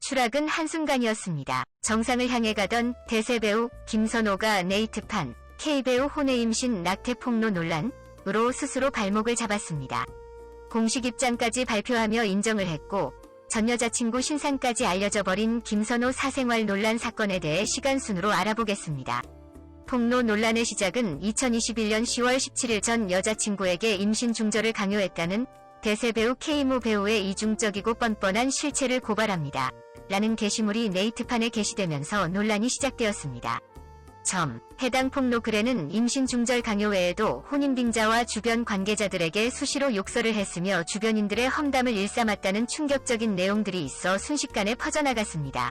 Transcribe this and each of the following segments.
추락은 한순간이었습니다. 정상을 향해 가던 대세배우 김선호가 네이트판, K배우 혼의 임신 낙태 폭로 논란으로 스스로 발목을 잡았습니다. 공식 입장까지 발표하며 인정을 했고 전 여자친구 신상까지 알려져 버린 김선호 사생활 논란 사건에 대해 시간순으로 알아보겠습니다. 폭로 논란의 시작은 2021년 10월 17일 전 여자친구에게 임신 중절을 강요했다는 대세배우 K모 배우의 이중적이고 뻔뻔한 실체를 고발합니다. 라는 게시물이 네이트판에 게시되면서 논란이 시작되었습니다. 해당 폭로 글에는 임신 중절 강요 외에도 혼인빙자와 주변 관계자들에게 수시로 욕설을 했으며 주변인들의 험담을 일삼았다는 충격적인 내용들이 있어 순식간에 퍼져나갔습니다.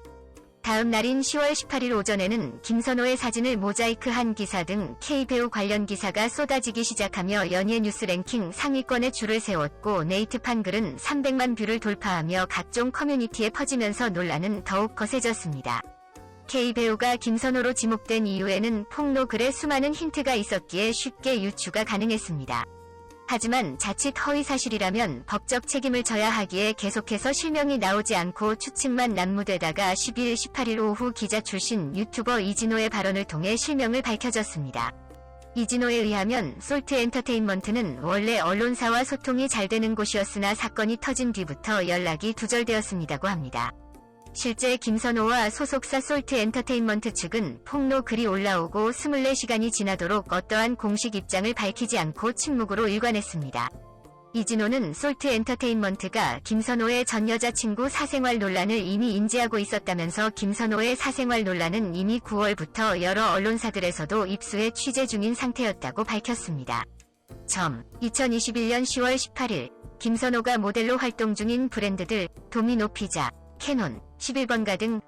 다음 날인 10월 18일 오전에는 김선호의 사진을 모자이크한 기사 등 K배우 관련 기사가 쏟아지기 시작하며 연예 뉴스 랭킹 상위권에 줄을 세웠고 네이트판 글은 300만 뷰를 돌파하며 각종 커뮤니티에 퍼지면서 논란은 더욱 거세졌습니다. K배우가 김선호로 지목된 이유에는 폭로 글에 수많은 힌트가 있었기에 쉽게 유추가 가능했습니다. 하지만 자칫 허위사실이라면 법적 책임을 져야 하기에 계속해서 실명이 나오지 않고 추측만 난무되다가 10일, 18일 오후 기자 출신 유튜버 이진호의 발언을 통해 실명을 밝혀졌습니다. 이진호에 의하면 솔트 엔터테인먼트는 원래 언론사와 소통이 잘 되는 곳이었으나 사건이 터진 뒤부터 연락이 두절되었습니다고 합니다. 실제 김선호와 소속사 솔트 엔터테인먼트 측은 폭로 글이 올라오고 24시간이 지나도록 어떠한 공식 입장을 밝히지 않고 침묵으로 일관했습니다. 이진호는 솔트 엔터테인먼트가 김선호의 전 여자친구 사생활 논란을 이미 인지하고 있었다면서 김선호의 사생활 논란은 이미 9월부터 여러 언론사들에서도 입수해 취재 중인 상태였다고 밝혔습니다. 2021년 10월 18일 김선호가 모델로 활동 중인 브랜드들 도미노 피자, 캐논, 11번가 등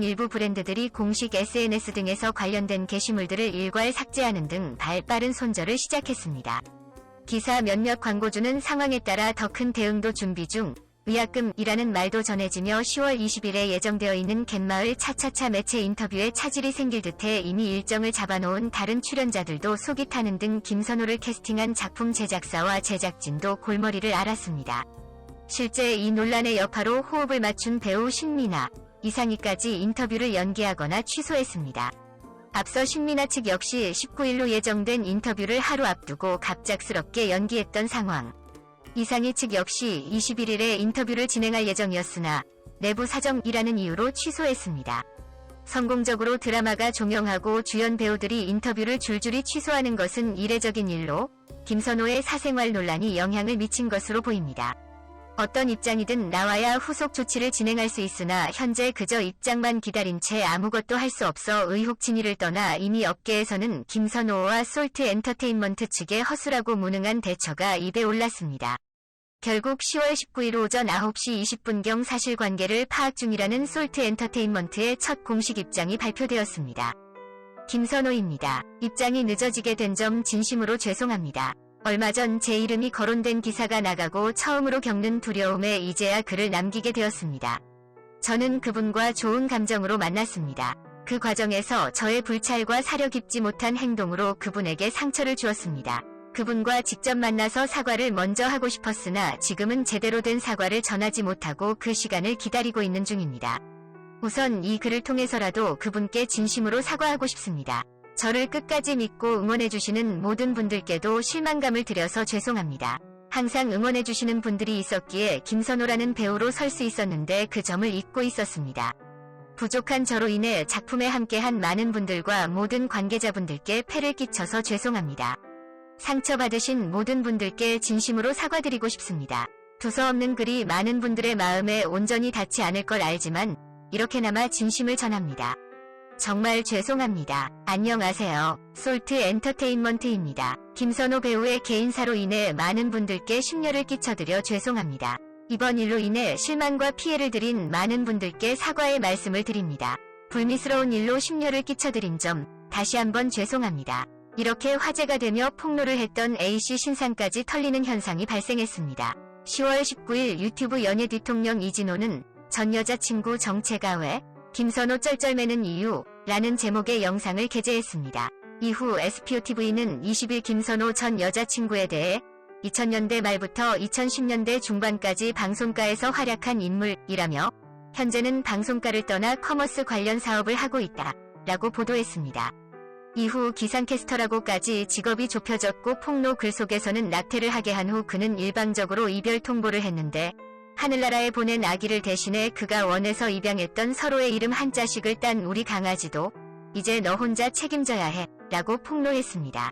일부 브랜드들이 공식 SNS 등에서 관련된 게시물들을 일괄 삭제하는 등 발빠른 손절을 시작했습니다. 기사 몇몇 광고주는 상황에 따라 더 큰 대응도 준비 중, 의약금이라는 말도 전해지며 10월 20일에 예정되어 있는 갯마을 차차차 매체 인터뷰에 차질이 생길 듯해 이미 일정을 잡아놓은 다른 출연자들도 속이 타는 등 김선호를 캐스팅한 작품 제작사와 제작진도 골머리를 앓았습니다. 실제 이 논란의 여파로 호흡을 맞춘 배우 신민아, 이상희까지 인터뷰를 연기하거나 취소했습니다. 앞서 신민아 측 역시 19일로 예정된 인터뷰를 하루 앞두고 갑작스럽게 연기했던 상황. 이상희 측 역시 21일에 인터뷰를 진행할 예정이었으나 내부 사정이라는 이유로 취소했습니다. 성공적으로 드라마가 종영하고 주연 배우들이 인터뷰를 줄줄이 취소하는 것은 이례적인 일로 김선호의 사생활 논란이 영향을 미친 것으로 보입니다. 어떤 입장이든 나와야 후속 조치를 진행할 수 있으나 현재 그저 입장만 기다린 채 아무것도 할 수 없어 의혹 진위를 떠나 이미 업계에서는 김선호와 솔트 엔터테인먼트 측의 허술하고 무능한 대처가 입에 올랐습니다. 결국 10월 19일 오전 9시 20분경 사실관계를 파악 중이라는 솔트 엔터테인먼트의 첫 공식 입장이 발표되었습니다. 김선호입니다. 입장이 늦어지게 된 점 진심으로 죄송합니다. 얼마 전 제 이름이 거론된 기사가 나가고 처음으로 겪는 두려움에 이제야 글을 남기게 되었습니다. 저는 그분과 좋은 감정으로 만났습니다. 그 과정에서 저의 불찰과 사려 깊지 못한 행동으로 그분에게 상처를 주었습니다. 그분과 직접 만나서 사과를 먼저 하고 싶었으나 지금은 제대로 된 사과를 전하지 못하고 그 시간을 기다리고 있는 중입니다. 우선 이 글을 통해서라도 그분께 진심으로 사과하고 싶습니다. 저를 끝까지 믿고 응원해주시는 모든 분들께도 실망감을 드려서 죄송합니다. 항상 응원해주시는 분들이 있었기에 김선호라는 배우로 설 수 있었는데 그 점을 잊고 있었습니다. 부족한 저로 인해 작품에 함께한 많은 분들과 모든 관계자분들께 폐를 끼쳐서 죄송합니다. 상처받으신 모든 분들께 진심으로 사과드리고 싶습니다. 두서없는 글이 많은 분들의 마음에 온전히 닿지 않을 걸 알지만 이렇게나마 진심을 전합니다. 정말 죄송합니다. 안녕하세요. 솔트 엔터테인먼트입니다. 김선호 배우의 개인사로 인해 많은 분들께 심려를 끼쳐드려 죄송합니다. 이번 일로 인해 실망과 피해를 드린 많은 분들께 사과의 말씀을 드립니다. 불미스러운 일로 심려를 끼쳐드린 점 다시 한번 죄송합니다. 이렇게 화제가 되며 폭로를 했던 A씨 신상까지 털리는 현상이 발생했습니다. 10월 19일 유튜브 연예 뒤통령 이진호는 전 여자친구 정체가 왜? 김선호 쩔쩔매는 이유 라는 제목의 영상을 게재했습니다. 이후 SPOTV는 20일 김선호 전 여자친구에 대해 2000년대 말부터 2010년대 중반까지 방송가에서 활약한 인물이라며 현재는 방송가를 떠나 커머스 관련 사업을 하고 있다 라고 보도했습니다. 이후 기상캐스터라고까지 직업이 좁혀졌고 폭로 글 속에서는 낙태를 하게 한 후 그는 일방적으로 이별 통보를 했는데 하늘나라에 보낸 아기를 대신해 그가 원해서 입양했던 서로의 이름 한자씩을 딴 우리 강아지도 이제 너 혼자 책임져야 해 라고 폭로했습니다.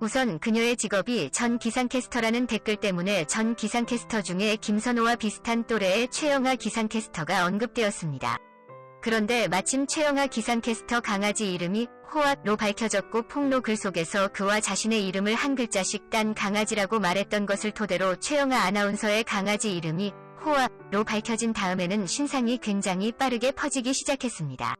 우선 그녀의 직업이 전 기상캐스터라는 댓글 때문에 전 기상캐스터 중에 김선호와 비슷한 또래의 최영아 기상캐스터가 언급되었습니다. 그런데 마침 최영아 기상캐스터 강아지 이름이 호아로 밝혀졌고 폭로 글 속에서 그와 자신의 이름을 한 글자씩 딴 강아지라고 말했던 것을 토대로 최영아 아나운서의 강아지 이름이 호아로 밝혀진 다음에는 신상이 굉장히 빠르게 퍼지기 시작했습니다.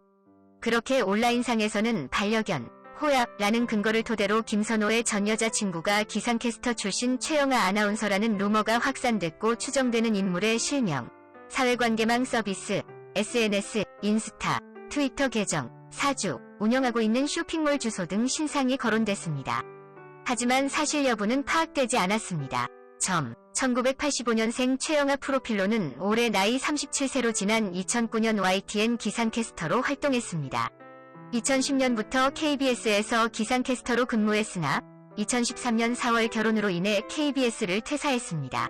그렇게 온라인상에서는 반려견 호야라는 근거를 토대로 김선호의 전 여자친구가 기상캐스터 출신 최영아 아나운서라는 루머가 확산됐고 추정되는 인물의 실명, 사회관계망 서비스, SNS, 인스타, 트위터 계정, 사주, 운영하고 있는 쇼핑몰 주소 등 신상이 거론됐습니다. 하지만 사실 여부는 파악되지 않았습니다. 1985년생 최영아 프로필로는 올해 나이 37세로 지난 2009년 YTN 기상캐스터로 활동했습니다. 2010년부터 KBS에서 기상캐스터로 근무했으나 2013년 4월 결혼으로 인해 KBS를 퇴사했습니다.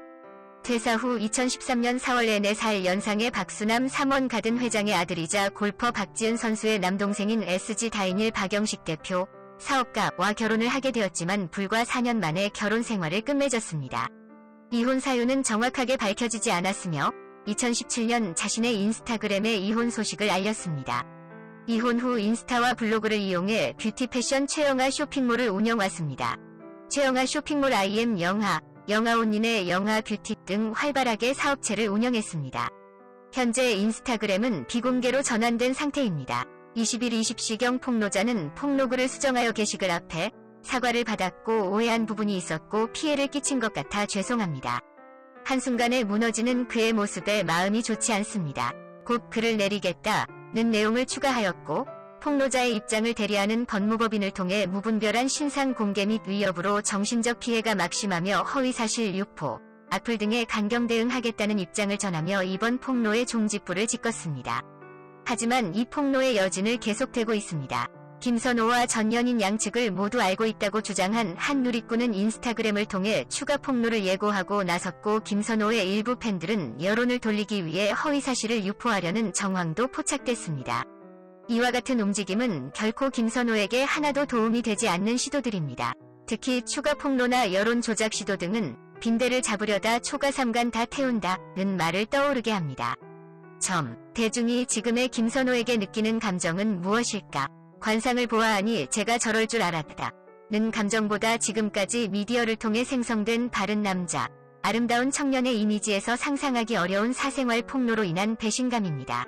퇴사 후 2013년 4월 4살 연상의 박수남 삼원가든 회장의 아들이자 골퍼 박지은 선수의 남동생인 SG 다인일 박영식 대표, 사업가와 결혼을 하게 되었지만 불과 4년 만에 결혼 생활을 끝맺었습니다. 이혼 사유는 정확하게 밝혀지지 않았으며 2017년 자신의 인스타그램에 이혼 소식을 알렸습니다. 이혼 후 인스타와 블로그를 이용해 뷰티 패션 최영아 쇼핑몰을 운영왔습니다. 최영아 쇼핑몰 IM 영하온인의 영하 뷰티 등 활발하게 사업체를 운영했습니다. 현재 인스타그램은 비공개로 전환된 상태입니다. 20일 20시경 폭로자는 폭로글을 수정하여 게시글 앞에 사과를 받았고 오해한 부분이 있었고 피해를 끼친 것 같아 죄송합니다. 한순간에 무너지는 그의 모습에 마음이 좋지 않습니다. 곧 글을 내리겠다는 내용을 추가하였고 폭로자의 입장을 대리하는 법무법인을 통해 무분별한 신상 공개 및 위협으로 정신적 피해가 막심하며 허위사실 유포, 악플 등에 강경 대응하겠다는 입장을 전하며 이번 폭로의 종지부를 찍었습니다. 하지만 이 폭로의 여진을 계속되고 있습니다. 김선호와 전 연인 양측을 모두 알고 있다고 주장한 한 누리꾼은 인스타그램을 통해 추가 폭로를 예고하고 나섰고 김선호의 일부 팬들은 여론을 돌리기 위해 허위사실을 유포하려는 정황도 포착됐습니다. 이와 같은 움직임은 결코 김선호에게 하나도 도움이 되지 않는 시도들입니다. 특히 추가 폭로나 여론 조작 시도 등은 빈대를 잡으려다 초가삼간 다 태운다는 말을 떠오르게 합니다. 대중이 지금의 김선호에게 느끼는 감정은 무엇일까? 관상을 보아하니 제가 저럴 줄 알았다. 는 감정보다 지금까지 미디어를 통해 생성된 바른 남자, 아름다운 청년의 이미지에서 상상하기 어려운 사생활 폭로로 인한 배신감입니다.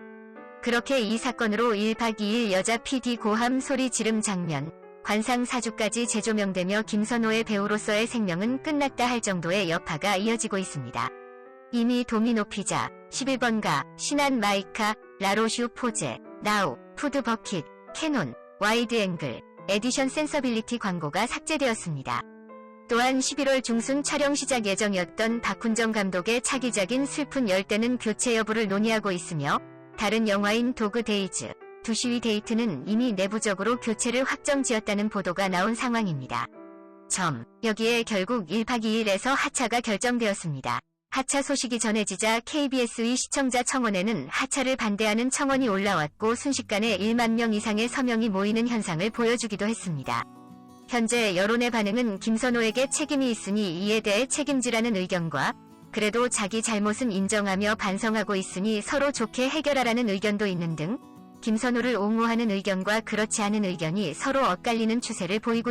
그렇게 이 사건으로 1박 2일 여자 PD 고함 소리 지름 장면, 관상 사주까지 재조명되며 김선호의 배우로서의 생명은 끝났다 할 정도의 여파가 이어지고 있습니다. 이미 도미노 피자, 11번가, 신한 마이카, 라로슈 포제, 나우, 푸드버킷, 캐논, 와이드 앵글, 에디션 센서빌리티 광고가 삭제되었습니다. 또한 11월 중순 촬영 시작 예정이었던 박훈정 감독의 차기작인 슬픈 열대는 교체 여부를 논의하고 있으며 다른 영화인 도그 데이즈, 두시위 데이트는 이미 내부적으로 교체를 확정지었다는 보도가 나온 상황입니다. 여기에 결국 1박 2일에서 하차가 결정되었습니다. 하차 소식이 전해지자 KBS의 시청자 청원에는 하차를 반대하는 청원이 올라왔고 순식간에 1만 명 이상의 서명이 모이는 현상을 보여주기도 했습니다. 현재 여론의 반응은 김선호에게 책임이 있으니 이에 대해 책임지라는 의견과 그래도 자기 잘못은 인정하며 반성하고 있으니 서로 좋게 해결하라는 의견도 있는 등 김선호를 옹호하는 의견과 그렇지 않은 의견이 서로 엇갈리는 추세를 보이고 있습니다.